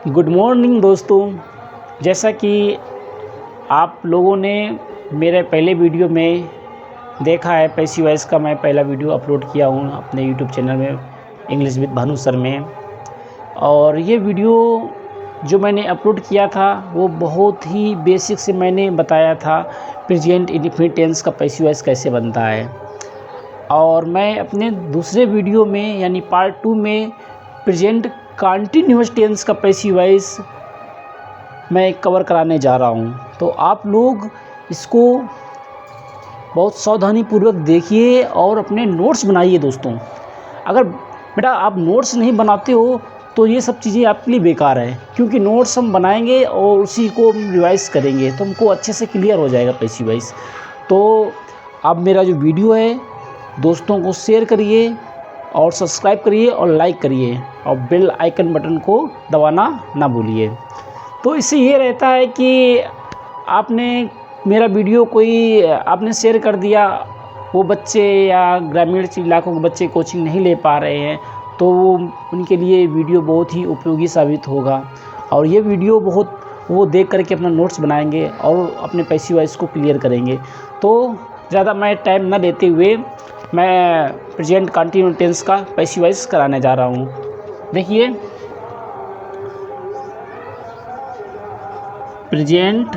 Good morning दोस्तों। जैसा कि आप लोगों ने मेरे पहले वीडियो में देखा है, पैसिव वॉइस का मैं पहला वीडियो अपलोड किया हूँ अपने यूट्यूब चैनल में इंग्लिश विद भानु सर में। और ये वीडियो जो मैंने अपलोड किया था वो बहुत ही बेसिक से मैंने बताया था प्रेजेंट इंडेफिनिट टेंस का पैसिव वॉइस कैसे बनता है। और मैं अपने दूसरे वीडियो में यानी पार्ट 2 में प्रेजेंट कंटीन्यूअस टेंस का पैसिव वॉइस मैं कवर कराने जा रहा हूं। तो आप लोग इसको बहुत सावधानीपूर्वक देखिए और अपने नोट्स बनाइए दोस्तों। अगर बेटा आप नोट्स नहीं बनाते हो तो ये सब चीज़ें आपके लिए बेकार है, क्योंकि नोट्स हम बनाएंगे और उसी को रिवाइज करेंगे तो हमको अच्छे से क्लियर हो जाएगा पैसिव वॉइस। तो आप मेरा जो वीडियो है दोस्तों को शेयर करिए और सब्सक्राइब करिए और लाइक करिए और बेल आइकन बटन को दबाना ना भूलिए। तो इससे ये रहता है कि आपने मेरा वीडियो कोई आपने शेयर कर दिया, वो बच्चे या ग्रामीण इलाकों के बच्चे कोचिंग नहीं ले पा रहे हैं तो उनके लिए वीडियो बहुत ही उपयोगी साबित होगा। और ये वीडियो बहुत वो देख करके अपना नोट्स बनाएंगे और अपने पैसिव वॉइस को क्लियर करेंगे। तो ज़्यादा मैं टाइम ना लेते हुए मैं प्रेजेंट कंटीन्यूअस टेंस का पैसिव वॉइस कराने जा रहा हूँ। देखिए, present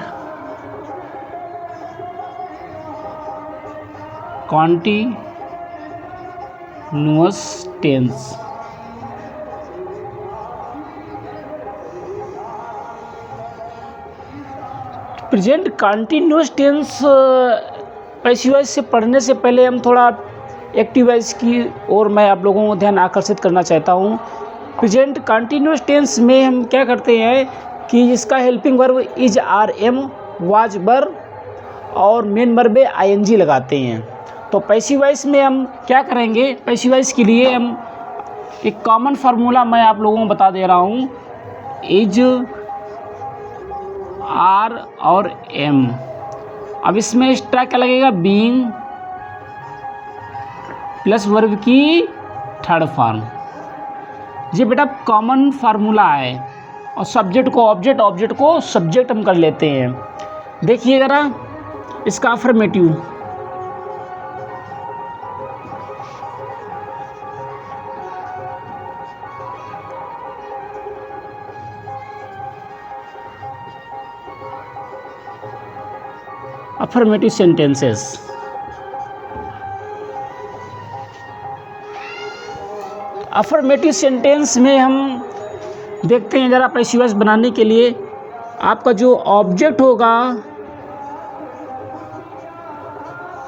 continuous tense. Present continuous tense passive voice से पढ़ने से पहले हम थोड़ा एक्टिव वॉइस की ओर मैं आप लोगों को ध्यान आकर्षित करना चाहता हूँ। प्रेजेंट कंटीन्यूअस टेंस में हम क्या करते हैं कि इसका helping verb is are am was were और मेन वर्ब में आईएनजी लगाते हैं। तो पैसिव वॉइस में हम क्या करेंगे, पैसिव वॉइस के लिए हम एक कॉमन फार्मूला मैं आप लोगों को बता दे रहा हूँ, इज आर और एम। अब इसमें एक्स्ट्रा क्या लगेगा, बीइंग प्लस वर्ब की थर्ड फॉर्म। ये बेटा कॉमन फार्मूला है। और सब्जेक्ट को ऑब्जेक्ट, ऑब्जेक्ट को सब्जेक्ट हम कर लेते हैं। देखिए ज़रा इसका affirmative, affirmative sentences. Affirmative sentence में हम देखते हैं ज़रा पैसिव वॉइस बनाने के लिए आपका जो ऑब्जेक्ट होगा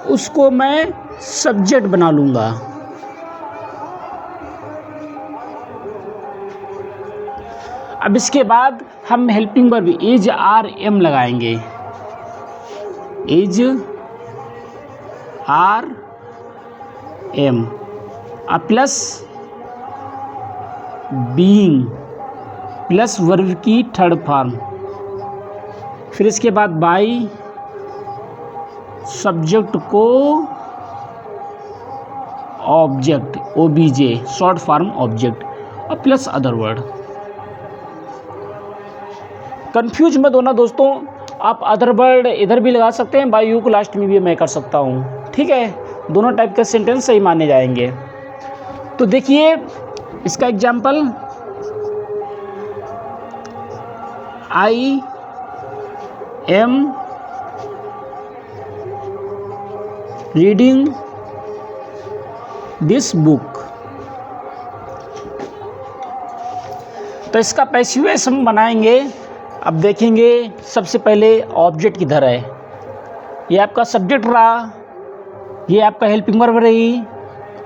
उसको मैं सब्जेक्ट बना लूँगा। अब इसके बाद हम helping verb is are am लगाएंगे, is are am plus being plus verb की थर्ड फॉर्म, फिर इसके बाद बाई सब्जेक्ट को object OBJ short form object और प्लस अदर वर्ड। कंफ्यूज मत होना दोस्तों, आप अदर वर्ड इधर भी लगा सकते हैं, बाई यू को लास्ट में भी मैं कर सकता हूँ, ठीक है। दोनों टाइप के सेंटेंस सही माने जाएंगे। तो देखिए इसका example, I am reading this book. तो इसका पैसिव वॉइस हम बनाएंगे। अब देखेंगे सबसे पहले ऑब्जेक्ट किधर है, ये आपका सब्जेक्ट रहा, ये आपका हेल्पिंग वर्ब रही,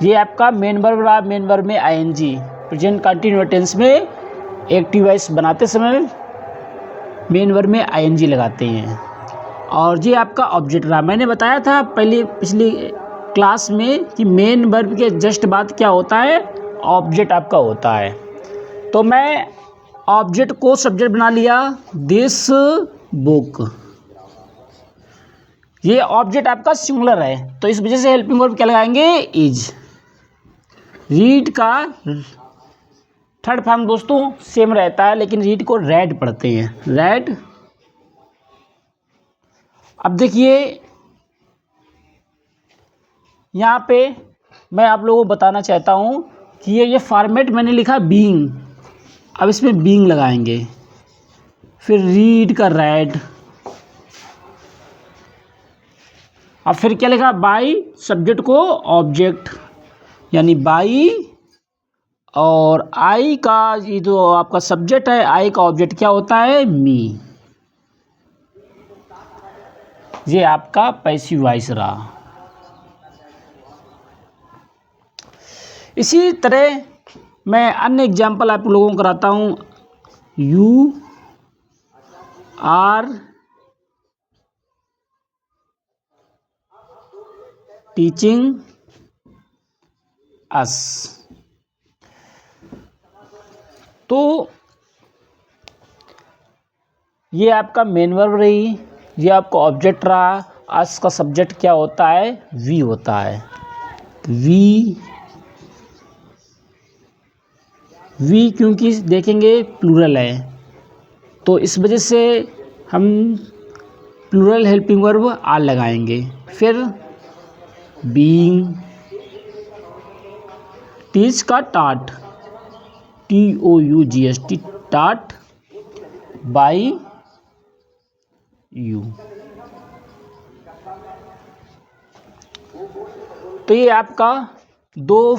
ये आपका मेन वर्ब रहा, मेन वर्ब में आईएनजी। प्रेजेंट कंटीन्यूअस टेंस में एक्टिव वॉइस बनाते समय मेन वर्ब में आईएनजी लगाते हैं। और ये आपका ऑब्जेक्ट रहा। मैंने बताया था पिछली क्लास में कि मेन वर्ब के जस्ट बाद क्या होता है, ऑब्जेक्ट आपका होता है। तो मैं ऑब्जेक्ट को सब्जेक्ट बना लिया, दिस बुक। ये ऑब्जेक्ट आपका सिंगुलर है तो इस वजह से हेल्पिंग वर्ब क्या लगाएंगे, इज। रीड का थर्ड फॉर्म दोस्तों सेम रहता है, लेकिन रीड को रेड पढ़ते हैं, रेड। अब देखिए यहाँ पे मैं आप लोगों को बताना चाहता हूँ कि ये फॉर्मेट मैंने लिखा बीइंग, अब इसमें बीइंग लगाएंगे, फिर रीड का रेड, अब फिर क्या लिखा, बाई सब्जेक्ट को ऑब्जेक्ट, यानी बाई, और आई का ये जो आपका सब्जेक्ट है, आई का ऑब्जेक्ट क्या होता है, मी। ये आपका पैसिव वॉइस रहा। इसी तरह मैं अन्य एग्जाम्पल आप लोगों को कराता हूँ। You are teaching us. तो ये आपका मेन वर्ब रही, ये आपका ऑब्जेक्ट रहा। अस का सब्जेक्ट क्या होता है, वी होता है, वी। वी क्योंकि देखेंगे प्लूरल है, तो इस वजह से हम प्लूरल हेल्पिंग वर्ब आर लगाएंगे। फिर बीइंग, टीच का टाट, TOUGHT, टाट, बाई यू। तो ये आपका दो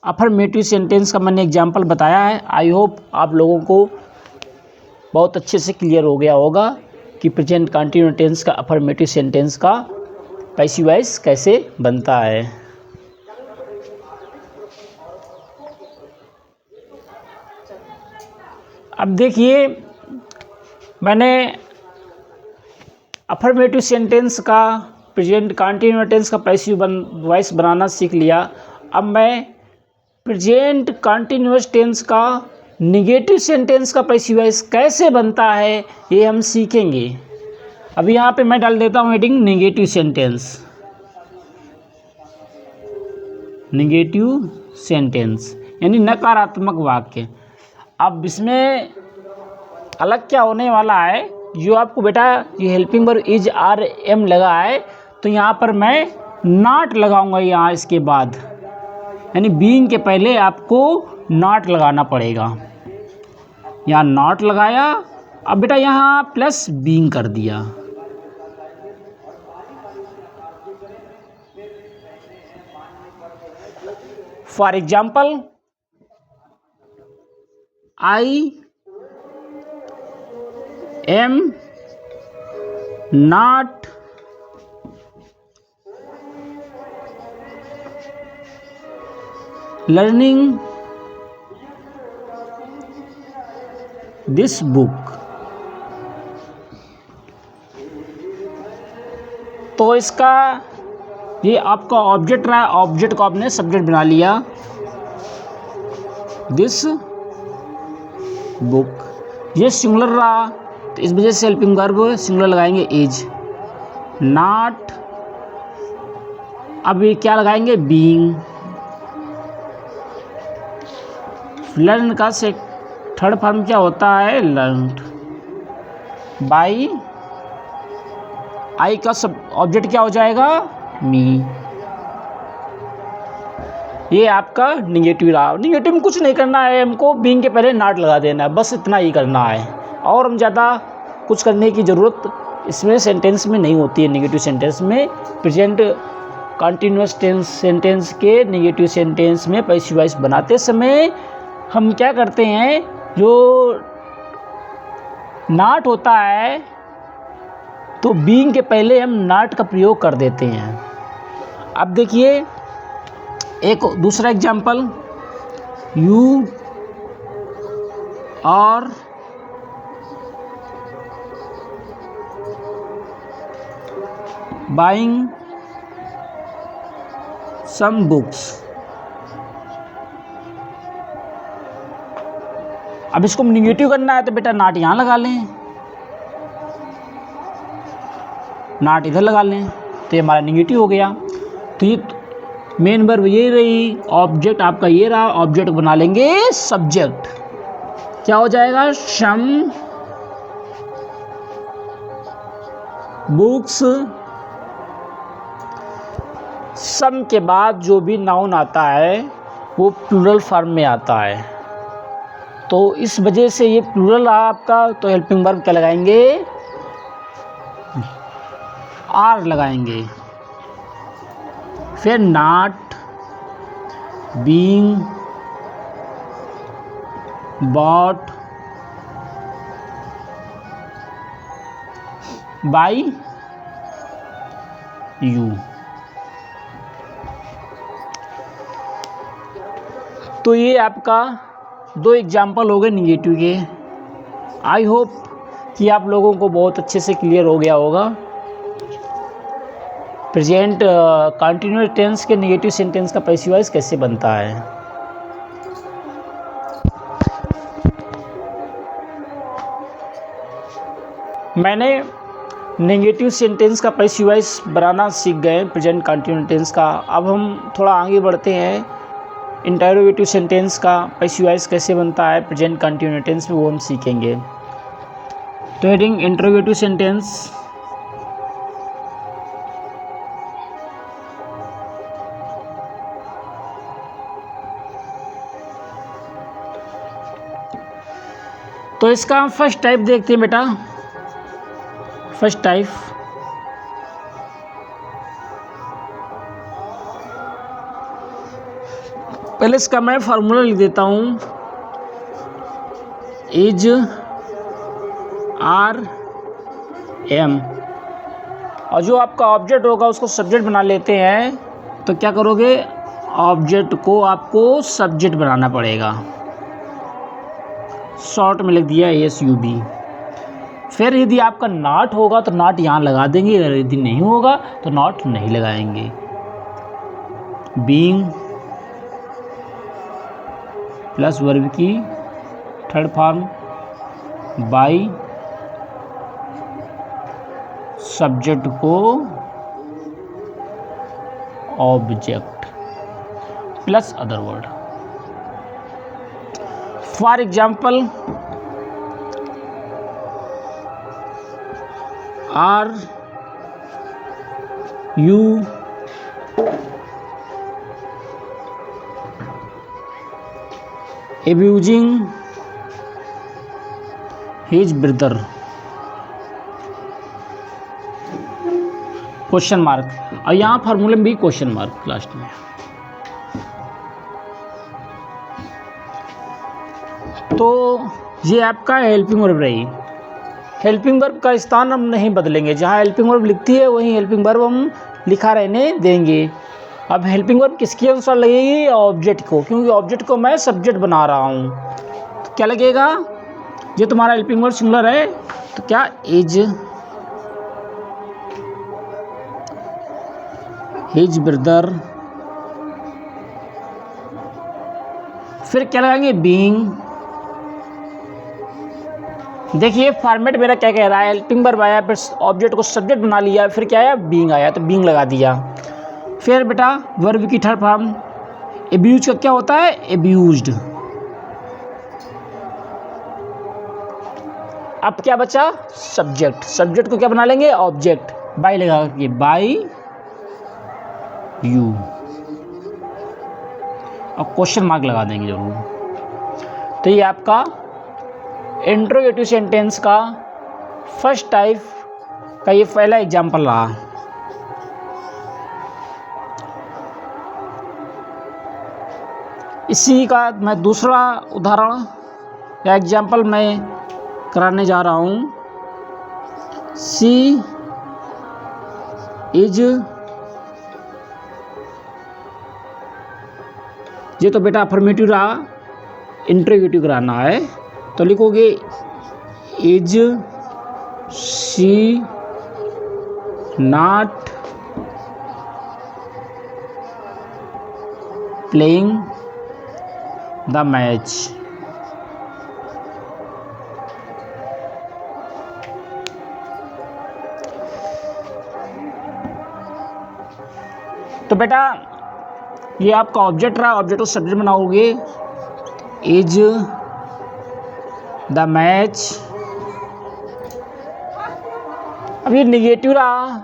अफर्मेटिव सेंटेंस का मैंने एग्जाम्पल बताया है। आई होप आप लोगों को बहुत अच्छे से क्लियर हो गया होगा कि प्रेजेंट कंटिन्यूअस टेंस का अफर्मेटिव सेंटेंस का पैसिव वॉइस कैसे बनता है। अब देखिए मैंने अफर्मेटिव सेंटेंस का प्रेजेंट कंटिन्यूअस टेंस का पैसिव वॉइस बनाना सीख लिया। अब मैं प्रेजेंट कंटिन्यूअस टेंस का निगेटिव सेंटेंस का पैसिव वॉइस कैसे बनता है ये हम सीखेंगे। अब यहाँ पे मैं डाल देता हूँ heading negative sentence, negative sentence यानी नकारात्मक वाक्य। अब इसमें अलग क्या होने वाला है, जो आपको बेटा ये helping verb is are am लगा है, तो यहाँ पर मैं नॉट लगाऊंगा यहाँ इसके बाद, यानी बीइंग के पहले आपको नॉट लगाना पड़ेगा। यहाँ नॉट लगाया, अब बेटा यहाँ प्लस बीइंग कर दिया। For example I am not learning this book. तो इसका ये आपका ऑब्जेक्ट रहा, ऑब्जेक्ट को आपने सब्जेक्ट बना लिया, दिस बुक। ये सिंगुलर रहा, तो इस वजह से हेल्पिंग वर्ब सिंगुलर लगाएंगे इज, नॉट, अब ये क्या लगाएंगे बीइंग। लर्न का से थर्ड फॉर्म क्या होता है, लर्नड, बाई आई का सब ऑब्जेक्ट क्या हो जाएगा, मी। ये आपका निगेटिव रहा। निगेटिव में कुछ नहीं करना है, हमको बीइंग के पहले नॉट लगा देना है, बस इतना ही करना है, और हम ज़्यादा कुछ करने की ज़रूरत इसमें सेंटेंस में नहीं होती है। निगेटिव सेंटेंस में, प्रेजेंट कंटिन्यूअस टेंस सेंटेंस के निगेटिव सेंटेंस में पैसिव वॉइस बनाते समय हम क्या करते हैं, जो नॉट होता है तो बीइंग के पहले हम नॉट का प्रयोग कर देते हैं। अब देखिए एक दूसरा example, you are buying some books. अब इसको निगेटिव करना है तो बेटा नॉट यहाँ लगा लें, नॉट इधर लगा लें, तो ये हमारा निगेटिव हो गया। तो ये मेन वर्ब ये रही, ऑब्जेक्ट आपका ये रहा, ऑब्जेक्ट बना लेंगे सब्जेक्ट। क्या हो जाएगा? Some books. सम के बाद जो भी नाउन आता है वो प्लूरल फॉर्म में आता है, तो इस वजह से ये प्लूरल रहा आपका, तो हेल्पिंग वर्ब क्या लगाएंगे? आर लगाएंगे। फिर not, being, bought, by you. तो ये आपका 2 एग्जाम्पल हो गए निगेटिव के। आई होप कि आप लोगों को बहुत अच्छे से क्लियर हो गया होगा प्रेजेंट कंटिन्यूअस टेंस के नेगेटिव सेंटेंस का पैसिव वॉइस कैसे बनता है। मैंने नेगेटिव सेंटेंस का पैसिव वॉइस बनाना सीख गए प्रेजेंट कंटिन्यूअस टेंस का। अब हम थोड़ा आगे बढ़ते हैं, इंटरोगेटिव सेंटेंस का पैसिव वॉइस कैसे बनता है प्रेजेंट कंटिन्यूअस टेंस में, वो हम सीखेंगे। तो हेडिंग इंटरोगेटिव सेंटेंस। तो इसका हम फर्स्ट टाइप देखते हैं बेटा। फर्स्ट टाइप, पहले इसका मैं फार्मूला लिख देता हूँ। इज, आर, एम, और जो आपका ऑब्जेक्ट होगा उसको सब्जेक्ट बना लेते हैं। तो क्या करोगे? ऑब्जेक्ट को आपको सब्जेक्ट बनाना पड़ेगा। शॉर्ट में लिख दिया SUB। फिर यदि आपका नॉट होगा तो नॉट यहाँ लगा देंगे, अगर यदि नहीं होगा तो नॉट नहीं लगाएंगे। बीइंग प्लस वर्ब की थर्ड फॉर्म बाय, सब्जेक्ट को object plus other word. For example, are you abusing his brother? Question mark, और यहाँ फार्मूले में भी क्वेश्चन मार्क लास्ट में। तो ये आपका हेल्पिंग वर्ब रही। हेल्पिंग वर्ब का स्थान हम नहीं बदलेंगे, जहाँ हेल्पिंग वर्ब लिखती है वहीं हेल्पिंग वर्ब हम लिखा रहने देंगे। अब हेल्पिंग वर्ब किसके अनुसार लगेगी? ऑब्जेक्ट को, क्योंकि ऑब्जेक्ट को मैं सब्जेक्ट बना रहा हूँ। तो क्या लगेगा? ये तुम्हारा हेल्पिंग वर्ब सिंगुलर है तो क्या? Is, his brother. फिर क्या लगाएंगे? बीइंग। देखिए फॉर्मेट मेरा क्या कह रहा है, हेल्पिंग वर्ब आया, फिर ऑब्जेक्ट को सब्जेक्ट बना लिया, फिर क्या आया? बीइंग आया, तो बीइंग लगा दिया। फिर बेटा वर्ब की थर्ड फॉर्म एब्यूज का क्या होता है? एब्यूज्ड। अब क्या बचा? सब्जेक्ट। सब्जेक्ट को क्या बना लेंगे? ऑब्जेक्ट। बाय लगा करके बाय यू, और क्वेश्चन मार्क लगा देंगे जरूर। तो ये आपका इंट्रोगेटिव सेंटेंस का फर्स्ट टाइप का ये पहला एग्जाम्पल रहा। इसी का मैं दूसरा उदाहरण या एग्जाम्पल मैं कराने जा रहा हूँ। सी इज, ये तो बेटा अफर्मेटिव रहा, इंट्रोगेटिव कराना है, तो लिखोगे is she not playing the match. तो बेटा ये आपका ऑब्जेक्ट रहा, ऑब्जेक्ट को सब्जेक्ट बनाओगे, इज द मैच। अब ये निगेटिव रहा,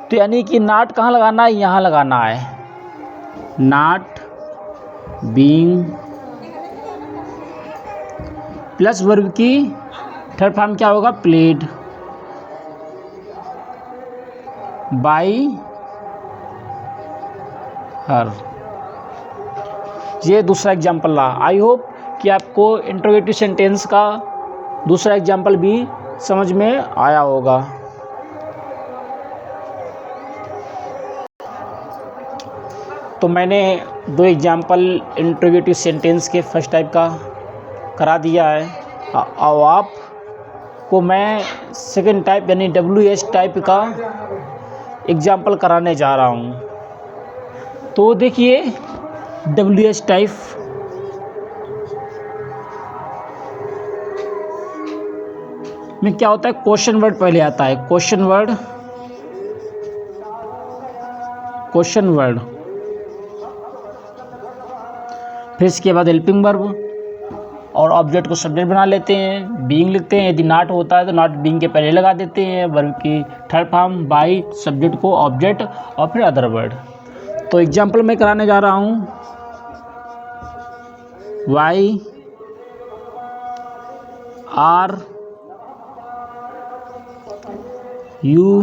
तो यानी कि नॉट कहाँ लगाना है, यहाँ लगाना है, नॉट बीइंग प्लस वर्ब की थर्ड फॉर्म क्या होगा, प्लेड बाई हर। ये दूसरा एग्जाम्पल रहा। आई होप कि आपको इंट्रोगेटिव सेंटेंस का दूसरा एग्जाम्पल भी समझ में आया होगा। तो मैंने 2 एग्जाम्पल इंट्रोगेटिव सेंटेंस के फर्स्ट टाइप का करा दिया है। अब आपको मैं सेकंड टाइप यानी WH टाइप का एग्जाम्पल कराने जा रहा हूँ। तो देखिए WH टाइप में क्या होता है, क्वेश्चन वर्ड पहले आता है, क्वेश्चन वर्ड, फिर इसके बाद हेल्पिंग वर्ब और ऑब्जेक्ट को सब्जेक्ट बना लेते हैं, बीइंग लिखते हैं। यदि नॉट होता है तो नॉट बीइंग के पहले लगा देते हैं, वर्ब की थर्ड फॉर्म बाई सब्जेक्ट को ऑब्जेक्ट और फिर अदर वर्ड। तो एग्जाम्पल मैं कराने जा रहा हूँ, why are you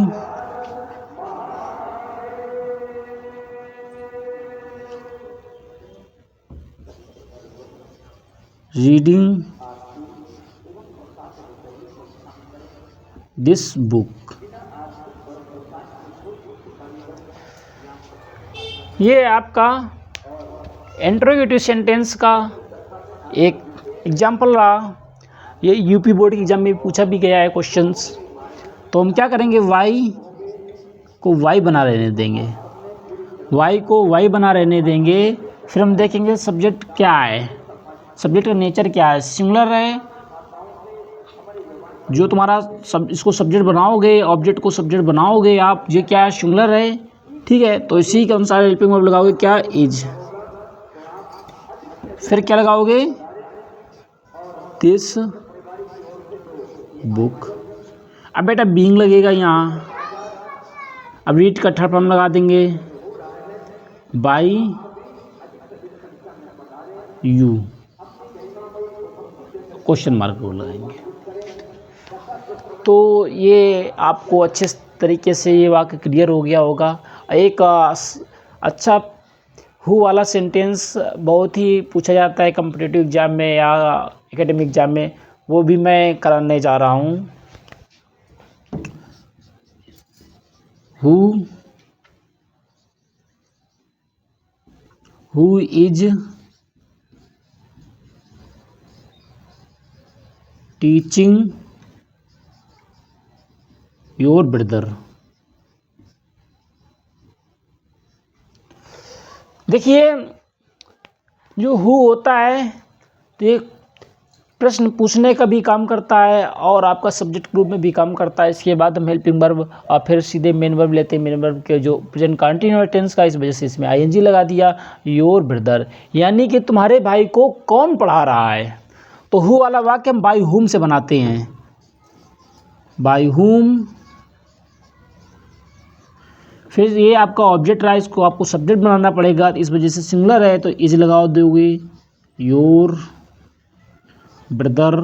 reading this book. ये आपका इंट्रोगेटिव सेंटेंस का एक एग्जाम्पल रहा। ये यूपी बोर्ड के एग्जाम में पूछा भी गया है क्वेश्चंस। तो हम क्या करेंगे, वाई को वाई बना रहने देंगे, वाई को वाई बना रहने देंगे। फिर हम देखेंगे सब्जेक्ट क्या है, सब्जेक्ट का नेचर क्या है, सिंगुलर है, जो तुम्हारा इसको सब्जेक्ट बनाओगे, ऑब्जेक्ट को सब्जेक्ट बनाओगे आप, ये क्या है, सिंगुलर है, ठीक है। तो इसी के अनुसार हेल्पिंग वर्ब लगाओगे, क्या, इज। फिर क्या लगाओगे, दिस बुक। अब बेटा बीइंग लगेगा यहाँ। अब रीड का थर्ड फॉर्म लगा देंगे, बाई यू, क्वेश्चन मार्क को लगाएंगे। तो ये आपको अच्छे तरीके से ये वाक्य क्लियर हो गया होगा। एक अच्छा हु वाला सेंटेंस बहुत ही पूछा जाता है कॉम्पिटिटिव एग्जाम में या एकेडमिक एग्जाम में, वो भी मैं कराने जा रहा हूँ। Who is teaching your brother. देखिए जो हु होता है तो एक प्रश्न पूछने का भी काम करता है और आपका सब्जेक्ट ग्रुप में भी काम करता है। इसके बाद हम हेल्पिंग वर्ब और फिर सीधे मेन वर्ब लेते हैं। मेन वर्ब के जो प्रेजेंट कंटिन्यूअस टेंस का, इस वजह से इसमें आईएनजी लगा दिया, योर ब्रदर, यानी कि तुम्हारे भाई को कौन पढ़ा रहा है। तो हु वाला वाक्य हम बाय हुम से बनाते हैं, बाय हुम। फिर ये आपका ऑब्जेक्ट रहा, इसको आपको सब्जेक्ट बनाना पड़ेगा, इस वजह से सिंगुलर है तो इज लगाओ दोगे, योर ब्रदर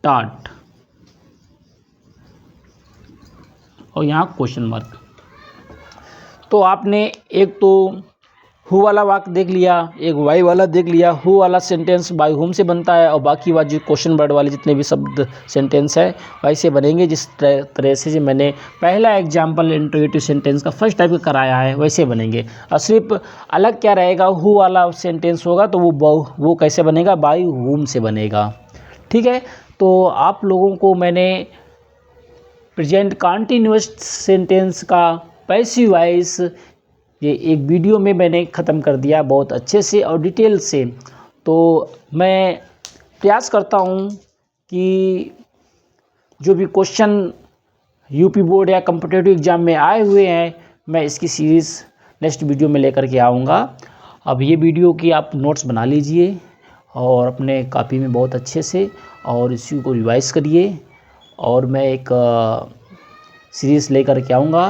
टाट, और यहाँ क्वेश्चन मार्क। तो आपने एक तो हु वाला वाक्य देख लिया, एक वाई वाला देख लिया। हु वाला सेंटेंस बाय हुम से बनता है और बाकी बात जो क्वेश्चन वर्ड वाले जितने भी शब्द सेंटेंस है वैसे बनेंगे, जिस तरह से मैंने पहला एग्जाम्पल इंट्रोगेटिव सेंटेंस का फर्स्ट टाइप कराया है वैसे बनेंगे। और सिर्फ अलग क्या रहेगा, हु वाला सेंटेंस होगा तो वो कैसे बनेगा, बाय हुम से बनेगा, ठीक है। तो आप लोगों को मैंने प्रेजेंट कंटिन्यूअस सेंटेंस का पैसिव वॉइस ये एक वीडियो में मैंने ख़त्म कर दिया बहुत अच्छे से और डिटेल से। तो मैं प्रयास करता हूँ कि जो भी क्वेश्चन यूपी बोर्ड या कॉम्पिटिटिव एग्ज़ाम में आए हुए हैं मैं इसकी सीरीज़ नेक्स्ट वीडियो में लेकर के आऊँगा। अब ये वीडियो की आप नोट्स बना लीजिए और अपने कॉपी में बहुत अच्छे से, और इसी को रिवाइज़ करिए। और मैं एक सीरीज़ लेकर के आऊँगा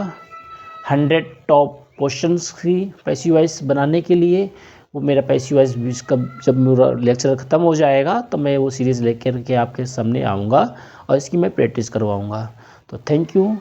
100 टॉप क्वेश्चंस की पैसिव वॉइस बनाने के लिए। वो मेरा पैसिव वॉइस का जब मेरा लेक्चर ख़त्म हो जाएगा तो मैं वो सीरीज़ लेकर के आपके सामने आऊँगा और इसकी मैं प्रैक्टिस करवाऊँगा। तो थैंक यू।